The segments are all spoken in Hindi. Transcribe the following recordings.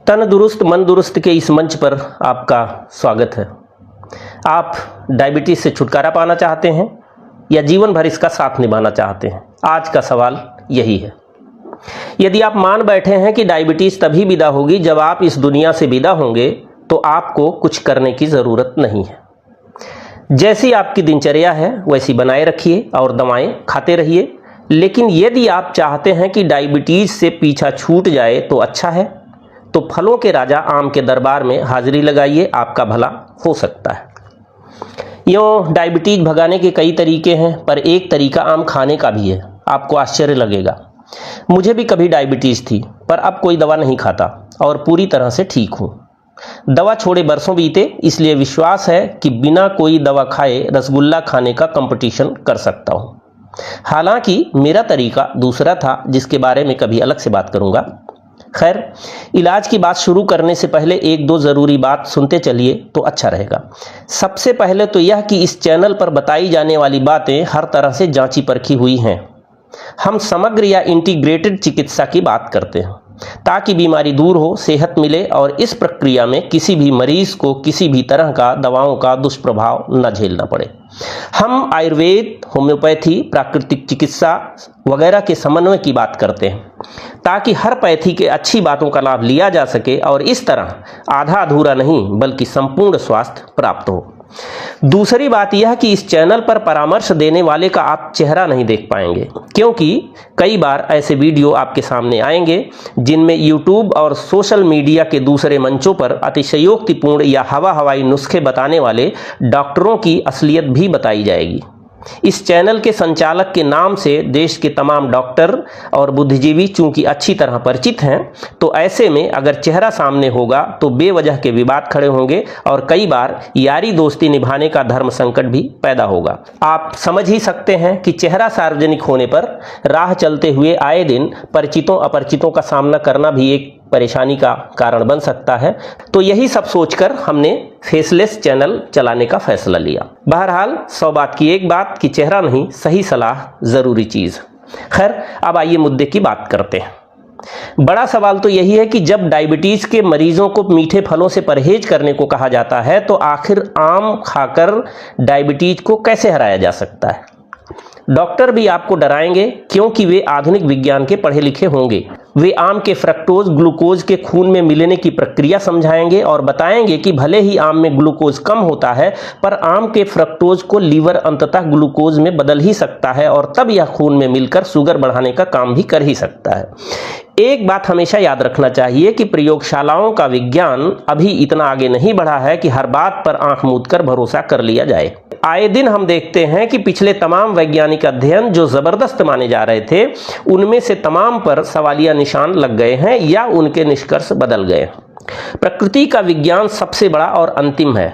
तन दुरुस्त मन दुरुस्त के इस मंच पर आपका स्वागत है। आप डायबिटीज़ से छुटकारा पाना चाहते हैं या जीवन भर इसका साथ निभाना चाहते हैं? आज का सवाल यही है। यदि आप मान बैठे हैं कि डायबिटीज़ तभी विदा होगी जब आप इस दुनिया से विदा होंगे, तो आपको कुछ करने की ज़रूरत नहीं है। जैसी आपकी दिनचर्या है वैसी बनाए रखिए और दवाएं खाते रहिए। लेकिन यदि आप चाहते हैं कि डायबिटीज़ से पीछा छूट जाए तो अच्छा है, तो फलों के राजा आम के दरबार में हाजिरी लगाइए, आपका भला हो सकता है। यूँ डायबिटीज़ भगाने के कई तरीके हैं, पर एक तरीका आम खाने का भी है। आपको आश्चर्य लगेगा। मुझे भी कभी डायबिटीज़ थी, पर अब कोई दवा नहीं खाता और पूरी तरह से ठीक हूँ। दवा छोड़े बरसों बीते, इसलिए विश्वास है कि बिना कोई दवा खाए रसगुल्ला खाने का कंपटीशन कर सकता हूँ। हालांकि मेरा तरीका दूसरा था, जिसके बारे में कभी अलग से बात करूँगा। खैर, इलाज की बात शुरू करने से पहले एक दो ज़रूरी बात सुनते चलिए तो अच्छा रहेगा। सबसे पहले तो यह कि इस चैनल पर बताई जाने वाली बातें हर तरह से जांची परखी हुई हैं। हम समग्र या इंटीग्रेटेड चिकित्सा की बात करते हैं ताकि बीमारी दूर हो, सेहत मिले और इस प्रक्रिया में किसी भी मरीज को किसी भी तरह का दवाओं का दुष्प्रभाव न झेलना पड़े। हम आयुर्वेद, होम्योपैथी, प्राकृतिक चिकित्सा वगैरह के समन्वय की बात करते हैं ताकि हर पैथी के अच्छी बातों का लाभ लिया जा सके और इस तरह आधा अधूरा नहीं बल्कि संपूर्ण स्वास्थ्य प्राप्त हो। दूसरी बात यह कि इस चैनल पर परामर्श देने वाले का आप चेहरा नहीं देख पाएंगे, क्योंकि कई बार ऐसे वीडियो आपके सामने आएंगे जिनमें यूट्यूब और सोशल मीडिया के दूसरे मंचों पर अतिशयोक्तिपूर्ण या हवाई नुस्खे बताने वाले डॉक्टरों की असलियत भी बताई जाएगी। इस चैनल के संचालक के नाम से देश के तमाम डॉक्टर और बुद्धिजीवी चूंकि अच्छी तरह परिचित हैं, तो ऐसे में अगर चेहरा सामने होगा तो बेवजह के विवाद खड़े होंगे और कई बार यारी दोस्ती निभाने का धर्म संकट भी पैदा होगा। आप समझ ही सकते हैं कि चेहरा सार्वजनिक होने पर राह चलते हुए आए दिन परिचितों अपरिचितों का सामना करना भी एक परेशानी का कारण बन सकता है। तो यही सब सोचकर हमने फेसलेस चैनल चलाने का फैसला लिया। बहरहाल 100 बात की एक बात कि चेहरा नहीं, सही सलाह जरूरी चीज। खैर, अब आइए मुद्दे की बात करते हैं। बड़ा सवाल तो यही है कि जब डायबिटीज के मरीजों को मीठे फलों से परहेज करने को कहा जाता है, तो आखिर आम खाकर डायबिटीज को कैसे हराया जा सकता है? डॉक्टर भी आपको डराएंगे, क्योंकि वे आधुनिक विज्ञान के पढ़े लिखे होंगे। वे आम के फ्रक्टोज ग्लूकोज के खून में मिलने की प्रक्रिया समझाएंगे और बताएंगे कि भले ही आम में ग्लूकोज कम होता है, पर आम के फ्रक्टोज को लीवर अंततः ग्लूकोज में बदल ही सकता है और तब यह खून में मिलकर शुगर बढ़ाने का काम भी कर ही सकता है। एक बात हमेशा याद रखना चाहिए कि प्रयोगशालाओं का विज्ञान अभी इतना आगे नहीं बढ़ा है कि हर बात पर आंख मूंद कर भरोसा कर लिया जाए। आए दिन हम देखते हैं कि पिछले तमाम वैज्ञानिक अध्ययन जो जबरदस्त माने जा रहे थे, उनमें से तमाम पर सवालिया निशान लग गए हैं या उनके निष्कर्ष बदल गए। प्रकृति का विज्ञान सबसे बड़ा और अंतिम है।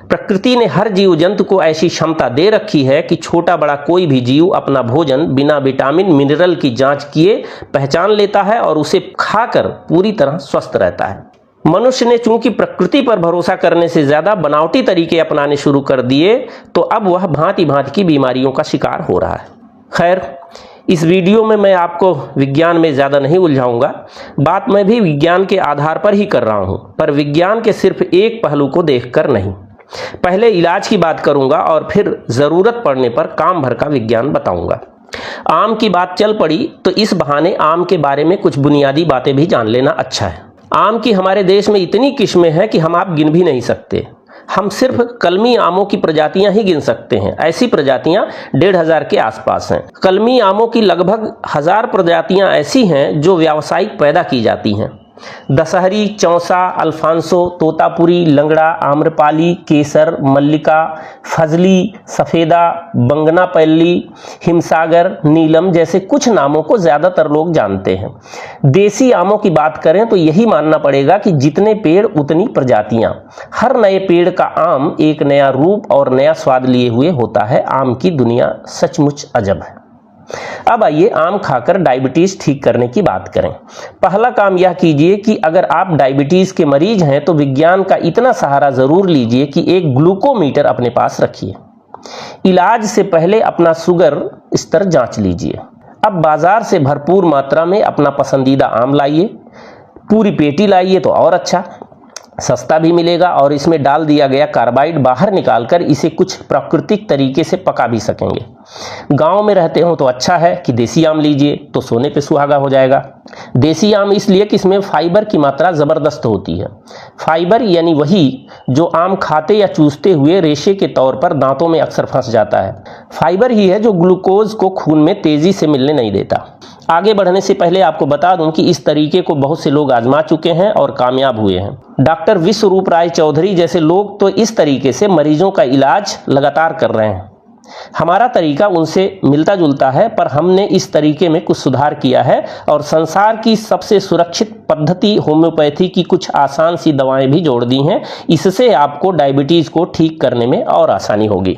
प्रकृति ने हर जीव जंतु को ऐसी क्षमता दे रखी है कि छोटा बड़ा कोई भी जीव अपना भोजन बिना विटामिन मिनरल की जांच किए पहचान लेता है और उसे खाकर पूरी तरह स्वस्थ रहता है। मनुष्य ने चूंकि प्रकृति पर भरोसा करने से ज्यादा बनावटी तरीके अपनाने शुरू कर दिए, तो अब वह भांति भांति की बीमारियों का शिकार हो रहा है। खैर, इस वीडियो में मैं आपको विज्ञान में ज़्यादा नहीं उलझाऊंगा। बात मैं भी विज्ञान के आधार पर ही कर रहा हूं, पर विज्ञान के सिर्फ एक पहलू को देखकर नहीं। पहले इलाज की बात करूंगा और फिर ज़रूरत पड़ने पर काम भर का विज्ञान बताऊंगा। आम की बात चल पड़ी तो इस बहाने आम के बारे में कुछ बुनियादी बातें भी जान लेना अच्छा है। आम की हमारे देश में इतनी किस्में हैं कि हम आप गिन भी नहीं सकते। हम सिर्फ कलमी आमों की प्रजातियां ही गिन सकते हैं। ऐसी प्रजातियां 1500 के आसपास हैं। कलमी आमों की लगभग 1000 प्रजातियां ऐसी हैं जो व्यावसायिक पैदा की जाती हैं। दशहरी, चौसा, अल्फांसो, तोतापुरी, लंगड़ा, आम्रपाली, केसर, मल्लिका, फजली, सफेदा, बंगनापल्ली, हिमसागर, नीलम जैसे कुछ नामों को ज्यादातर लोग जानते हैं। देसी आमों की बात करें तो यही मानना पड़ेगा कि जितने पेड़ उतनी प्रजातियां। हर नए पेड़ का आम एक नया रूप और नया स्वाद लिए हुए होता है। आम की दुनिया सचमुच अजब है। अब आइए आम खाकर डायबिटीज ठीक करने की बात करें। पहला काम यह कीजिए कि अगर आप डायबिटीज के मरीज हैं तो विज्ञान का इतना सहारा जरूर लीजिए कि एक ग्लूकोमीटर अपने पास रखिए। इलाज से पहले अपना शुगर स्तर जांच लीजिए। अब बाजार से भरपूर मात्रा में अपना पसंदीदा आम लाइए। पूरी पेटी लाइए तो और अच्छा, सस्ता भी मिलेगा और इसमें डाल दिया गया कार्बाइड बाहर निकालकर इसे कुछ प्राकृतिक तरीके से पका भी सकेंगे। गांव में रहते हो तो अच्छा है कि देसी आम लीजिए तो सोने पे सुहागा हो जाएगा। देसी आम इसलिए कि इसमें फाइबर की मात्रा ज़बरदस्त होती है। फाइबर यानी वही जो आम खाते या चूसते हुए रेशे के तौर पर दांतों में अक्सर फंस जाता है। फाइबर ही है जो ग्लूकोज को खून में तेजी से मिलने नहीं देता। आगे बढ़ने से पहले आपको बता दूं कि इस तरीके को बहुत से लोग आजमा चुके हैं और कामयाब हुए हैं। डॉक्टर विश्वरूप राय चौधरी जैसे लोग तो इस तरीके से मरीजों का इलाज लगातार कर रहे हैं। हमारा तरीका उनसे मिलता जुलता है, पर हमने इस तरीके में कुछ सुधार किया है और संसार की सबसे सुरक्षित पद्धति होम्योपैथी की कुछ आसान सी दवाएं भी जोड़ दी हैं। इससे आपको डायबिटीज़ को ठीक करने में और आसानी होगी।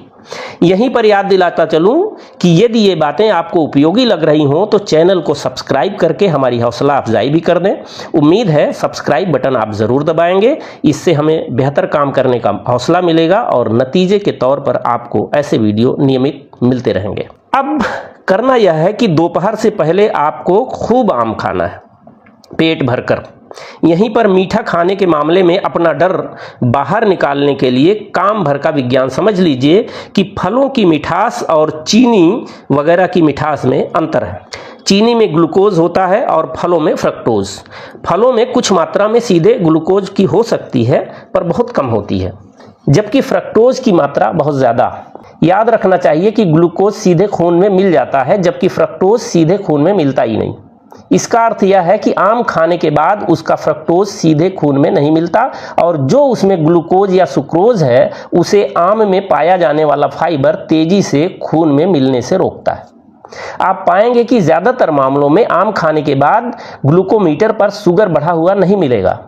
यहीं पर याद दिलाता चलूं कि यदि ये बातें आपको उपयोगी लग रही हों तो चैनल को सब्सक्राइब करके हमारी हौसला अफजाई भी कर दें। उम्मीद है सब्सक्राइब बटन आप ज़रूर दबाएंगे। इससे हमें बेहतर काम करने का हौसला मिलेगा और नतीजे के तौर पर आपको ऐसे वीडियो नियमित मिलते रहेंगे। अब करना यह है कि दोपहर से पहले आपको खूब आम खाना है, पेट भरकर। यहीं पर मीठा खाने के मामले में अपना डर बाहर निकालने के लिए काम भर का विज्ञान समझ लीजिए कि फलों की मिठास और चीनी वगैरह की मिठास में अंतर है। चीनी में ग्लूकोज होता है और फलों में फ्रक्टोज। फलों में कुछ मात्रा में सीधे ग्लूकोज की हो सकती है पर बहुत कम होती है, जबकि फ्रक्टोज की मात्रा बहुत ज़्यादा। याद रखना चाहिए कि ग्लूकोज सीधे खून में मिल जाता है जबकि फ्रक्टोज सीधे खून में मिलता ही नहीं। इसका अर्थ यह है कि आम खाने के बाद उसका फ्रक्टोज सीधे खून में नहीं मिलता और जो उसमें ग्लूकोज या सुक्रोज है उसे आम में पाया जाने वाला फाइबर तेजी से खून में मिलने से रोकता है। आप पाएंगे कि ज़्यादातर मामलों में आम खाने के बाद ग्लूकोमीटर पर शुगर बढ़ा हुआ नहीं मिलेगा।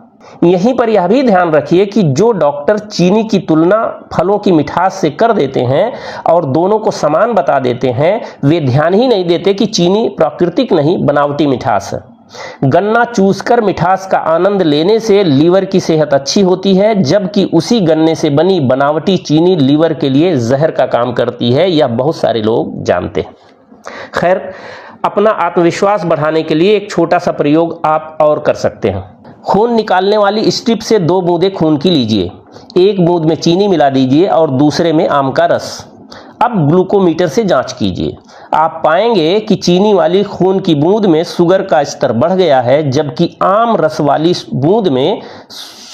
यहीं पर यह भी ध्यान रखिए कि जो डॉक्टर चीनी की तुलना फलों की मिठास से कर देते हैं और दोनों को समान बता देते हैं, वे ध्यान ही नहीं देते कि चीनी प्राकृतिक नहीं बनावटी मिठास है। गन्ना चूसकर मिठास का आनंद लेने से लीवर की सेहत अच्छी होती है, जबकि उसी गन्ने से बनी बनावटी चीनी लीवर के लिए जहर का काम करती है। यह बहुत सारे लोग जानते हैं। खैर, अपना आत्मविश्वास बढ़ाने के लिए एक छोटा सा प्रयोग आप और कर सकते हैं। खून निकालने वाली स्ट्रिप से 2 बूंदें खून की लीजिए, एक बूंद में चीनी मिला दीजिए और दूसरे में आम का रस। अब ग्लूकोमीटर से जांच कीजिए। आप पाएंगे कि चीनी वाली खून की बूंद में शुगर का स्तर बढ़ गया है, जबकि आम रस वाली बूंद में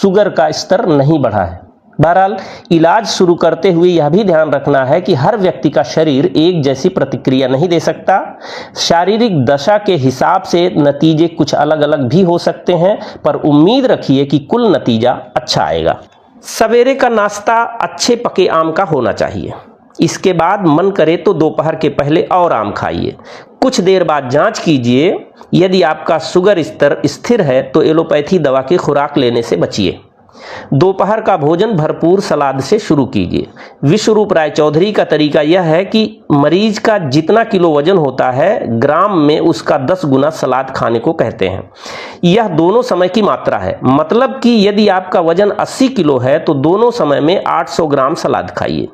शुगर का स्तर नहीं बढ़ा है। बहरहाल, इलाज शुरू करते हुए यह भी ध्यान रखना है कि हर व्यक्ति का शरीर एक जैसी प्रतिक्रिया नहीं दे सकता। शारीरिक दशा के हिसाब से नतीजे कुछ अलग अलग भी हो सकते हैं, पर उम्मीद रखिए कि कुल नतीजा अच्छा आएगा। सवेरे का नाश्ता अच्छे पके आम का होना चाहिए। इसके बाद मन करे तो दोपहर के पहले और आम खाइए। कुछ देर बाद जांच कीजिए। यदि आपका शुगर स्तर स्थिर है तो एलोपैथी दवा की खुराक लेने से बचिए। दोपहर का भोजन भरपूर सलाद से शुरू कीजिए। विश्वरूप राय चौधरी का तरीका यह है कि मरीज का जितना किलो वजन होता है, ग्राम में उसका 10 गुना सलाद खाने को कहते हैं। यह दोनों समय की मात्रा है। मतलब कि यदि आपका वजन 80 किलो है तो दोनों समय में 800 ग्राम सलाद खाइए।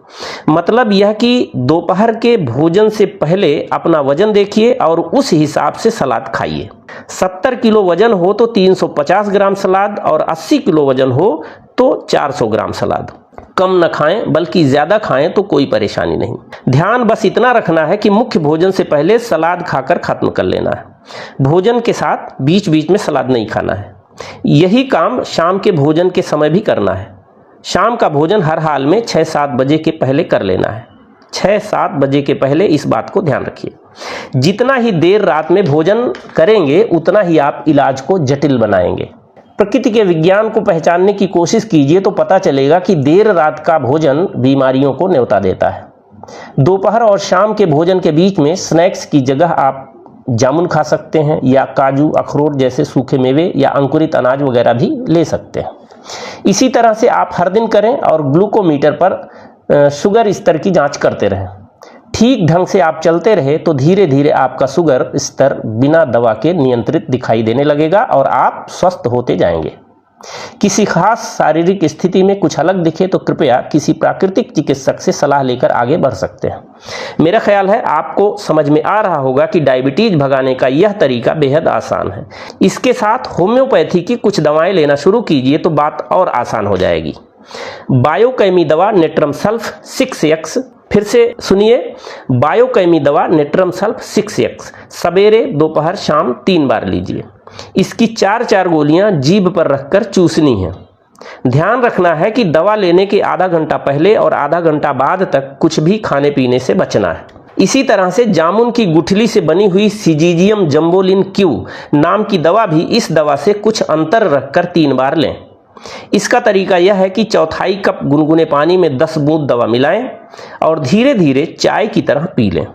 मतलब यह कि दोपहर के भोजन से पहले अपना वजन देखिए और उस हिसाब से सलाद खाइए। 70 किलो वजन हो तो 350 ग्राम सलाद और 80 किलो वजन हो तो 400 ग्राम सलाद। कम न खाएं बल्कि ज़्यादा खाएं तो कोई परेशानी नहीं। ध्यान बस इतना रखना है कि मुख्य भोजन से पहले सलाद खाकर खत्म कर लेना है। भोजन के साथ बीच बीच में सलाद नहीं खाना है। यही काम शाम के भोजन के समय भी करना है। शाम का भोजन हर हाल में 6-7 बजे के पहले कर लेना है। 6-7 बजे के पहले, इस बात को ध्यान रखिए। जितना ही देर रात में भोजन करेंगे उतना ही आप इलाज को जटिल बनाएंगे। प्रकृति के विज्ञान को पहचानने की कोशिश कीजिए तो पता चलेगा कि देर रात का भोजन बीमारियों को न्योता देता है। दोपहर और शाम के भोजन के बीच में स्नैक्स की जगह आप जामुन खा सकते हैं या काजू, अखरोट जैसे सूखे मेवे या अंकुरित अनाज वगैरह भी ले सकते हैं। इसी तरह से आप हर दिन करें और ग्लूकोमीटर पर शुगर स्तर की जांच करते रहें। ठीक ढंग से आप चलते रहे तो धीरे धीरे आपका शुगर स्तर बिना दवा के नियंत्रित दिखाई देने लगेगा और आप स्वस्थ होते जाएंगे। किसी खास शारीरिक स्थिति में कुछ अलग दिखे तो कृपया किसी प्राकृतिक चिकित्सक से सलाह लेकर आगे बढ़ सकते हैं। मेरा ख्याल है आपको समझ में आ रहा होगा कि डायबिटीज भगाने का यह तरीका बेहद आसान है। इसके साथ होम्योपैथी की कुछ दवाएं लेना शुरू कीजिए तो बात और आसान हो जाएगी। बायोकेमी दवा नेट्रम सल्फ 6x, फिर से सुनिए, बायोकेमी दवा नेट्रम सल्फ 6x सवेरे, दोपहर, शाम 3 बार लीजिए। इसकी 4-4 गोलियां जीभ पर रखकर चूसनी है। ध्यान रखना है कि दवा लेने के आधा घंटा पहले और आधा घंटा बाद तक कुछ भी खाने पीने से बचना है। इसी तरह से जामुन की गुठली से बनी हुई सिजीजियम जम्बोलिन क्यू नाम की दवा भी इस दवा से कुछ अंतर रखकर 3 बार लें। इसका तरीका यह है कि 1/4 कप गुनगुने पानी में 10 बूंद दवा मिलाएं और धीरे धीरे चाय की तरह पी लें।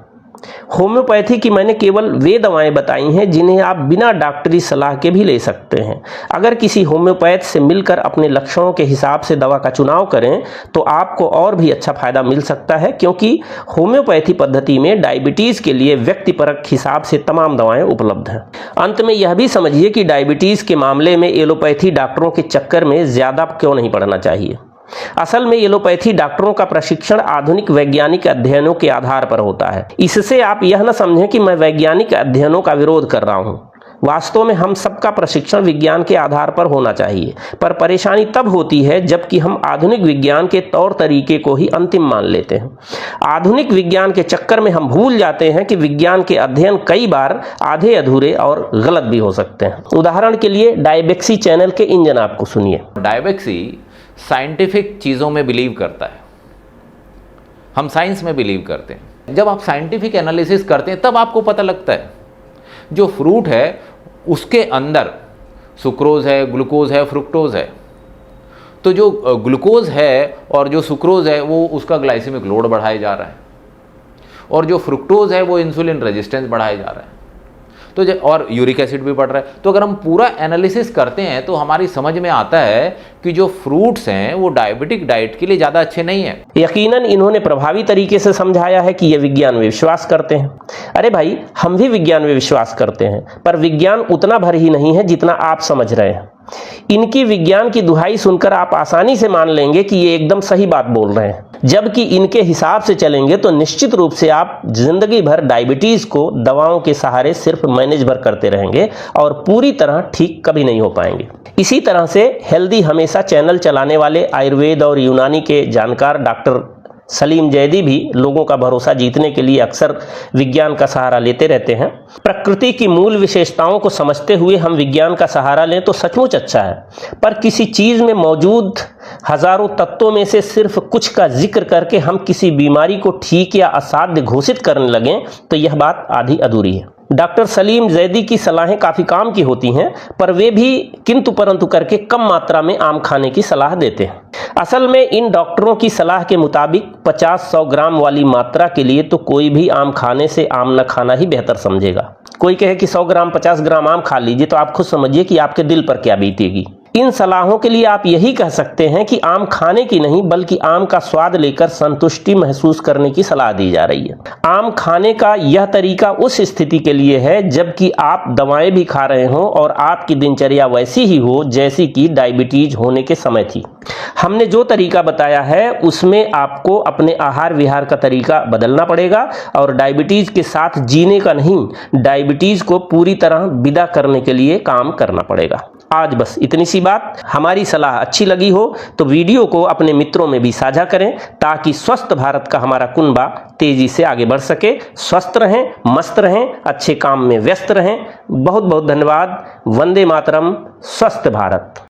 होम्योपैथी की मैंने केवल वे दवाएं बताई हैं जिन्हें आप बिना डॉक्टरी सलाह के भी ले सकते हैं। अगर किसी होम्योपैथ से मिलकर अपने लक्षणों के हिसाब से दवा का चुनाव करें तो आपको और भी अच्छा फायदा मिल सकता है, क्योंकि होम्योपैथी पद्धति में डायबिटीज के लिए व्यक्तिपरक हिसाब से तमाम दवाएं उपलब्ध हैं। अंत में यह भी समझिए कि डायबिटीज के मामले में एलोपैथी डॉक्टरों के चक्कर में ज्यादा क्यों नहीं पड़ना चाहिए। असल में एलोपैथी डॉक्टरों का प्रशिक्षण आधुनिक वैज्ञानिक अध्ययनों के आधार पर होता है। इससे आप यह न समझें कि मैं वैज्ञानिक अध्ययनों का विरोध कर रहा हूं। वास्तव में हम सबका प्रशिक्षण विज्ञान के आधार पर होना चाहिए, पर परेशानी तब होती है जबकि हम आधुनिक विज्ञान के तौर तरीके को ही अंतिम मान लेते हैं। आधुनिक विज्ञान के चक्कर में हम भूल जाते हैं कि विज्ञान के अध्ययन कई बार आधे अधूरे और गलत भी हो सकते हैं। उदाहरण के लिए डायबेक्सी चैनल के इन जनाब को सुनिए। डायबेक्सी साइंटिफिक चीज़ों में बिलीव करता है, हम साइंस में बिलीव करते हैं। जब आप साइंटिफिक एनालिसिस करते हैं तब आपको पता लगता है जो फ्रूट है उसके अंदर सुक्रोज है, ग्लूकोज है, फ्रुक्टोज है। तो जो ग्लूकोज है और जो सुक्रोज है वो उसका ग्लाइसेमिक लोड बढ़ाया जा रहा है, और जो फ्रुक्टोज है वो इंसुलिन रेजिस्टेंस बढ़ाया जा रहा है, तो और यूरिक एसिड भी बढ़ रहा है। तो अगर हम पूरा एनालिसिस करते हैं तो हमारी समझ में आता है कि जो फ्रूट्स हैं वो डायबिटिक डाइट के लिए ज़्यादा अच्छे नहीं हैं। यकीनन इन्होंने प्रभावी तरीके से समझाया है कि ये विज्ञान में विश्वास करते हैं। अरे भाई, हम भी विज्ञान में विश्वास करते हैं, पर विज्ञान उतना भर ही नहीं है जितना आप समझ रहे हैं। इनकी विज्ञान की दुहाई सुनकर आप आसानी से मान लेंगे कि ये एकदम सही बात बोल रहे हैं, जबकि इनके हिसाब से चलेंगे तो निश्चित रूप से आप जिंदगी भर डायबिटीज को दवाओं के सहारे सिर्फ मैनेज भर करते रहेंगे और पूरी तरह ठीक कभी नहीं हो पाएंगे। इसी तरह से हेल्दी हमेशा चैनल चलाने वाले आयुर्वेद और यूनानी के जानकार डॉक्टर सलीम जैदी भी लोगों का भरोसा जीतने के लिए अक्सर विज्ञान का सहारा लेते रहते हैं। प्रकृति की मूल विशेषताओं को समझते हुए हम विज्ञान का सहारा लें तो सचमुच अच्छा है, पर किसी चीज में मौजूद हजारों तत्वों में से सिर्फ कुछ का जिक्र करके हम किसी बीमारी को ठीक या असाध्य घोषित करने लगें तो यह बात आधी अधूरी है। डॉक्टर सलीम जैदी की सलाहें काफ़ी काम की होती हैं, पर वे भी किंतु परंतु करके कम मात्रा में आम खाने की सलाह देते हैं। असल में इन डॉक्टरों की सलाह के मुताबिक 50-100 ग्राम वाली मात्रा के लिए तो कोई भी आम खाने से आम न खाना ही बेहतर समझेगा। कोई कहे कि 100 ग्राम 50 ग्राम आम खा लीजिए तो आप खुद समझिए कि आपके दिल पर क्या बीतेगी। इन सलाहों के लिए आप यही कह सकते हैं कि आम खाने की नहीं बल्कि आम का स्वाद लेकर संतुष्टि महसूस करने की सलाह दी जा रही है। आम खाने का यह तरीका उस स्थिति के लिए है जबकि आप दवाएं भी खा रहे हों और आपकी दिनचर्या वैसी ही हो जैसी कि डायबिटीज होने के समय थी। हमने जो तरीका बताया है उसमें आपको अपने आहार विहार का तरीका बदलना पड़ेगा और डायबिटीज के साथ जीने का नहीं, डायबिटीज को पूरी तरह विदा करने के लिए काम करना पड़ेगा। आज बस इतनी सी बात। हमारी सलाह अच्छी लगी हो तो वीडियो को अपने मित्रों में भी साझा करें ताकि स्वस्थ भारत का हमारा कुनबा तेजी से आगे बढ़ सके। स्वस्थ रहें, मस्त रहें, अच्छे काम में व्यस्त रहें। बहुत बहुत धन्यवाद। वंदे मातरम। स्वस्थ भारत।